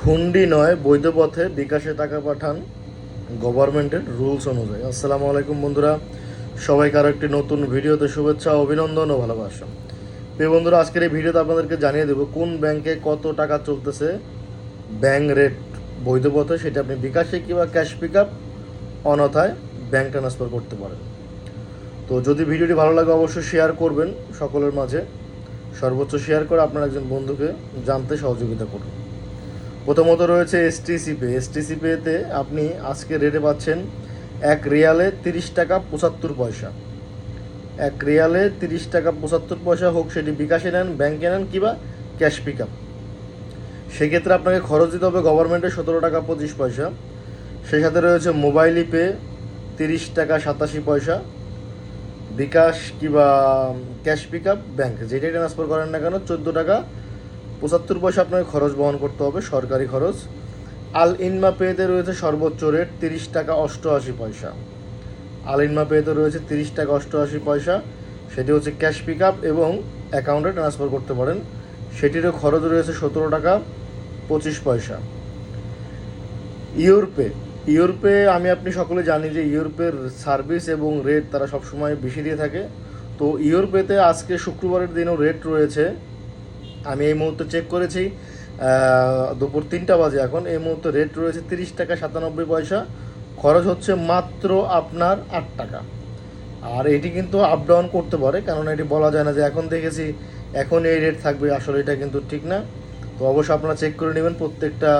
হুন্ডি নয়, বৈধ পথে বিকাশে টাকা পাঠান গভর্নমেন্টের রুলস অনুযায়ী। আসসালামু আলাইকুম বন্ধুরা, সবাইকে আরও একটি নতুন ভিডিওতে শুভেচ্ছা, অভিনন্দন ও ভালোবাসা। প্রিয় বন্ধুরা, আজকের এই ভিডিওতে আপনাদেরকে জানিয়ে দেবো কোন ব্যাংকে কত টাকা চলতেছে ব্যাংক রেট বৈধ পথে, সেটা আপনি বিকাশে কিংবা ক্যাশ পিক আপ অনথায় ব্যাংক ট্রান্সফার করতে পারেন। তো যদি ভিডিওটি ভালো লাগে অবশ্যই শেয়ার করবেন সকলের মাঝে, সর্বোচ্চ শেয়ার করে আপনার একজন বন্ধুকে জানতে সহযোগিতা করুন। প্রথমত রয়েছে এসটিসি পে। এসটিসি পেতে আপনি আজকে রেটে পাচ্ছেন 1 রিয়ালে 30 টাকা 75 পয়সা। 1 রিয়ালে 30 টাকা 75 পয়সা, হোক সেটি বিকাশে নেন, ব্যাংকে নেন কিংবা ক্যাশ পিক আপ। সেক্ষেত্রে আপনাকে খরচ দিতে হবে গভর্নমেন্টের 17 টাকা 25 পয়সা। সেই সাথে রয়েছে মোবাইল পে 30 টাকা 87 পয়সা। বিকাশ কিংবা ক্যাশ পিক আপ ব্যাংক যেটাই ট্রান্সফার করেন না কেন 14 টাকা 75 পয়সা আপনাকে খরচ বহন করতে হবে, সরকারি খরচ। আল ইনমা পেতে রয়েছে সর্বোচ্চ রেট 30 টাকা 88 পয়সা। আল ইনমা পেতে রয়েছে 30 টাকা 88 পয়সা, সেটি হচ্ছে ক্যাশ পিক আপ এবং অ্যাকাউন্টে ট্রান্সফার করতে পারেন। সেটিরও খরচ রয়েছে 17 টাকা 25 পয়সা। ইউরোপে ইউরোপে আমি আপনি সকলে জানি যে ইউরোপের সার্ভিস এবং রেট তারা সবসময় বেশি দিয়ে থাকে। তো ইউরোপেতে আজকে শুক্রবারের দিনও রেট রয়েছে, আমি এই মুহূর্তে চেক করেছি দুপুর 3টা বাজে এখন। এই মুহূর্তে রেট রয়েছে 30 টাকা 97 পয়সা, খরচ হচ্ছে মাত্র আপনার 8 টাকা। আর এটি কিন্তু আপ ডাউন করতে পারে, কেননা এটি বলা যায় না যে এখন দেখেছি এখন এই রেট থাকবে, আসলে এটা কিন্তু ঠিক না। তো অবশ্যই আপনারা চেক করে নেবেন প্রত্যেকটা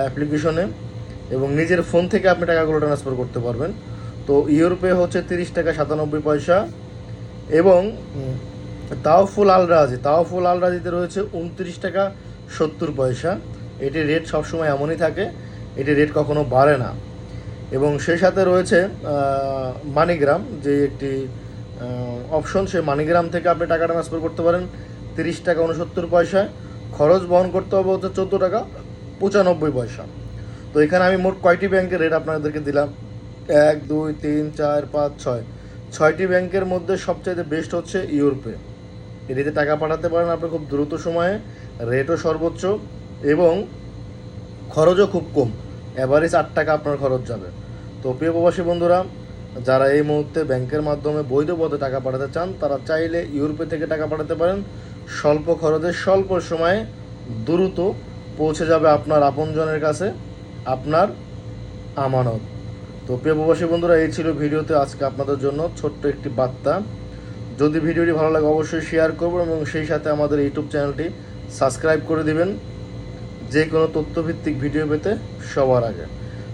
অ্যাপ্লিকেশনে, এবং নিজের ফোন থেকে আপনি টাকাগুলো ট্রান্সফার করতে পারবেন। তো ইউরোপে হচ্ছে 30 টাকা 97 পয়সা, এবং তাওফুল আল রাজিতে রয়েছে 29 টাকা 70 পয়সা। এটির রেট সবসময় এমনই থাকে, এটির রেট কখনো বাড়ে না। এবং সেই সাথে রয়েছে মানিগ্রাম, যে একটি অপশন, সেই মানিগ্রাম থেকে আপনি টাকা ট্রান্সফার করতে পারেন 30 টাকা 69 পয়সায়, খরচ বহন করতে হবে হচ্ছে 14 টাকা 95 পয়সা। তো এখানে আমি মোট কয়টি ব্যাংকের রেট আপনাদেরকে দিলাম? 1 2 3 4 5 6, 6টি ব্যাংকের মধ্যে সবচাইতে বেস্ট হচ্ছে ইউরোপে। এটিতে টাকা পাঠাতে পারেন আপনি খুব দ্রুত সময়ে, রেটও সর্বোচ্চ এবং খরচও খুব কম, অ্যাভারেজ 8 টাকা আপনার খরচ যাবে। তো প্রিয় প্রবাসী বন্ধুরা, যারা এই মুহূর্তে ব্যাংকের মাধ্যমে বৈধ পথে টাকা পাঠাতে চান তারা চাইলে ইউরোপে থেকে টাকা পাঠাতে পারেন। স্বল্প খরচে স্বল্প সময়ে দ্রুত পৌঁছে যাবে আপনার আপনজনের কাছে আপনার আমানত। তো প্রিয় প্রবাসী বন্ধুরা, এই ছিল ভিডিওতে আজকে আপনাদের জন্য ছোট্ট একটি বার্তা। যদি ভিডিওটি ভালো লাগে অবশ্যই শেয়ার করবেন এবং সেই সাথে আমাদের ইউটিউব চ্যানেলটি সাবস্ক্রাইব করে দিবেন যে কোনো তথ্যভিত্তিক ভিডিও পেতে সবার আগে।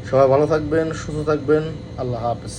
সবাই ভালো থাকবেন, সুস্থ থাকবেন, আল্লাহ হাফেজ।